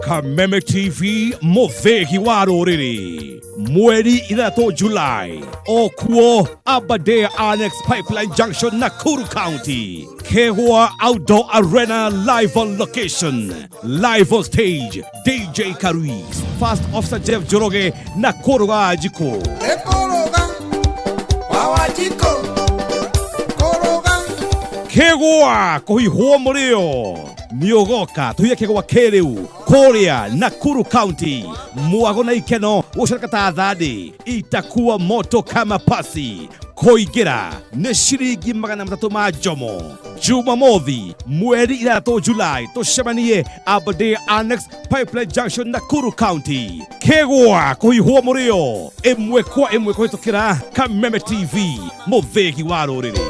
Kameme TV Muthegi wa Ruriri mweri 3 July okuo Aberdare Annex Pipeline Junction, Nakuru County. Kehua Outdoor Arena live on location, live on stage, DJ Karuis, First Officer Jeff Joroge, Nakuru Ajiko. Kehua kohi huomoreo Miogoka tuya kegwa kereu Korea Nakuru County. Muago na ikeno usharakata thadi itakuwa moto kama pasi. Koigera ni shiringi 300 ma jomo. Jumamothi mweri 3 July tushemanie Aberdare Annex Pipeline Junction, Nakuru County. Kegwa kuihua murio imwe kwa imwe kuhitukira Kameme TV Muthegi wa Ruriri.